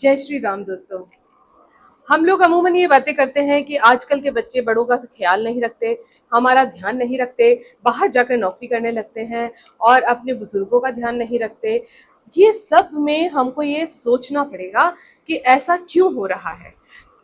जय श्री राम दोस्तों। हम लोग अमूमन ये बातें करते हैं कि आजकल के बच्चे बड़ों का ख्याल नहीं रखते, हमारा ध्यान नहीं रखते, बाहर जाकर नौकरी करने लगते हैं और अपने बुजुर्गों का ध्यान नहीं रखते। ये सब में हमको ये सोचना पड़ेगा कि ऐसा क्यों हो रहा है।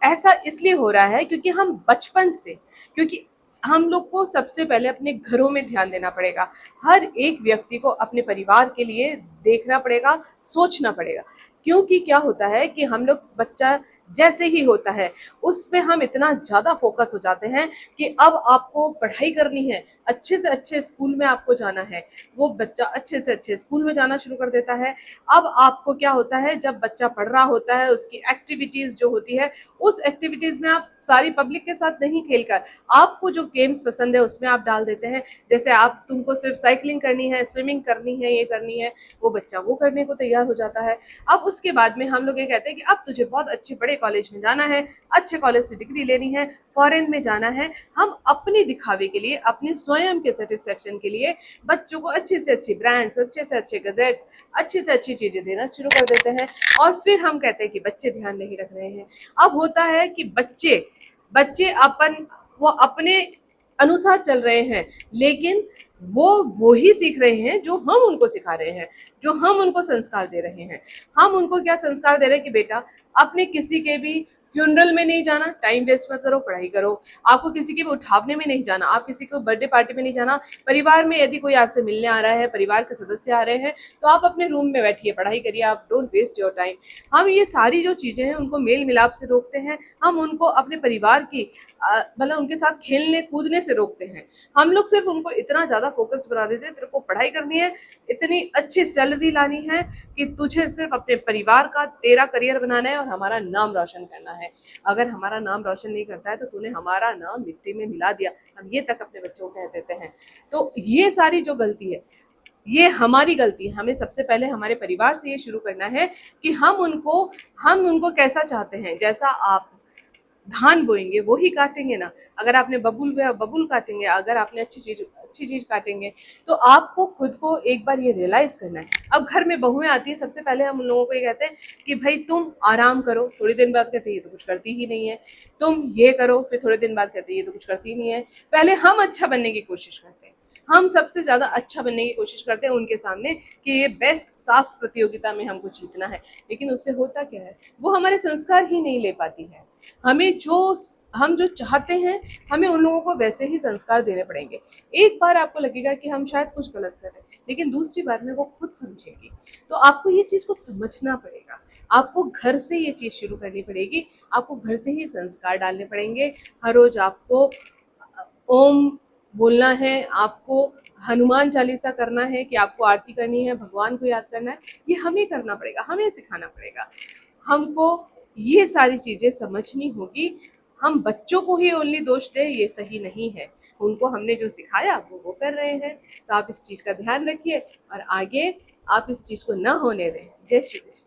ऐसा इसलिए हो रहा है क्योंकि हम बचपन से, क्योंकि हम लोग को सबसे पहले अपने घरों में ध्यान देना पड़ेगा। हर एक व्यक्ति को अपने परिवार के लिए देखना पड़ेगा, सोचना पड़ेगा। क्योंकि क्या होता है कि हम लोग बच्चा जैसे ही होता है उसमें हम इतना ज़्यादा फोकस हो जाते हैं कि अब आपको पढ़ाई करनी है, अच्छे से अच्छे स्कूल में आपको जाना है। वो बच्चा अच्छे से अच्छे स्कूल में जाना शुरू कर देता है। अब आपको क्या होता है, जब बच्चा पढ़ रहा होता है उसकी एक्टिविटीज़ जो होती है, उस एक्टिविटीज़ में आप सारी पब्लिक के साथ नहीं खेलकर आपको जो गेम्स पसंद है उसमें आप डाल देते हैं। जैसे आप तुमको सिर्फ साइकिलिंग करनी है, स्विमिंग करनी है, ये करनी है, वो बच्चा वो करने को तैयार हो जाता है। अब उसके बाद में हम लोग ये कहते हैं कि अब तुझे बहुत अच्छे बड़े कॉलेज में जाना है, अच्छे कॉलेज से डिग्री लेनी है, फॉरेन में जाना है। हम अपने दिखावे के लिए, अपने स्वयं के सेटिस्फेक्शन के लिए बच्चों को अच्छे से अच्छी ब्रांड्स, अच्छे से अच्छे गजेट, अच्छी से अच्छी चीजें देना शुरू कर देते हैं। और फिर हम कहते हैं कि बच्चे ध्यान नहीं रख रहे हैं। अब होता है कि बच्चे बच्चे वो अपने अनुसार चल रहे हैं, लेकिन वो ही सीख रहे हैं जो हम उनको सिखा रहे हैं, जो हम उनको संस्कार दे रहे हैं। हम उनको क्या संस्कार दे रहे हैं कि बेटा अपने किसी के भी फ्यूनरल में नहीं जाना, टाइम वेस्ट मत करो, पढ़ाई करो। आपको किसी के भी उठावने में नहीं जाना, आप किसी को बर्थडे पार्टी में नहीं जाना। परिवार में यदि कोई आपसे मिलने आ रहा है, परिवार के सदस्य आ रहे हैं, तो आप अपने रूम में बैठिए, पढ़ाई करिए, आप डोंट वेस्ट योर टाइम। हम ये सारी जो चीजें हैं उनको मेल मिलाप से रोकते हैं। हम उनको अपने परिवार की मतलब उनके साथ खेलने कूदने से रोकते हैं। हम लोग सिर्फ उनको इतना ज्यादा फोकस्ड बना देते हैं, तेरे को पढ़ाई करनी है, इतनी अच्छी सैलरी लानी है कि तुझे सिर्फ अपने परिवार का, तेरा करियर बनाना है और हमारा नाम रोशन करना है। अगर हमारा नाम रोशन नहीं करता है तो तूने हमारा नाम मिट्टी में मिला दिया, हम ये तक अपने बच्चों को कह देते हैं। तो ये सारी जो गलती है, ये हमारी गलती है। हमें सबसे पहले हमारे परिवार से ये शुरू करना है कि हम उनको कैसा चाहते हैं। जैसा आप धान बोएंगे वो ही काटेंगे ना। अगर आपने बबूल बोया बबूल काटेंगे, अगर आपने अच्छी चीज काटेंगे। तो आपको खुद को एक बार ये रियलाइज करना है। अब घर में बहुएं आती है, सबसे पहले हम उन लोगों को ये कहते हैं कि भाई तुम आराम करो। थोड़ी दिन बाद कहते हैं ये तो कुछ करती ही नहीं है, तुम ये करो। फिर थोड़े दिन बाद कहते हैं ये तो कुछ करती ही नहीं है। पहले हम अच्छा बनने की कोशिश करते हैं, हम सबसे ज्यादा अच्छा बनने की कोशिश करते हैं उनके सामने कि ये बेस्ट सास प्रतियोगिता में हमको जीतना है। लेकिन उससे होता क्या है, वो हमारे संस्कार ही नहीं ले पाती है। हम जो चाहते हैं, हमें उन लोगों को वैसे ही संस्कार देने पड़ेंगे। एक बार आपको लगेगा कि हम शायद कुछ गलत कर रहे हैं, लेकिन दूसरी बार में वो खुद समझेगी। तो आपको ये चीज को समझना पड़ेगा। आपको घर से ये चीज शुरू करनी पड़ेगी, आपको घर से ही संस्कार डालने पड़ेंगे। हर रोज आपको ओम बोलना है, आपको हनुमान चालीसा करना है, कि आपको आरती करनी है, भगवान को याद करना है। ये हमें करना पड़ेगा, हमें सिखाना पड़ेगा। हमको ये सारी चीजें समझनी होगी। हम बच्चों को ही ओनली दोष दें, ये सही नहीं है। उनको हमने जो सिखाया वो कर रहे हैं। तो आप इस चीज का ध्यान रखिए और आगे आप इस चीज को ना होने दें। जय श्री कृष्ण।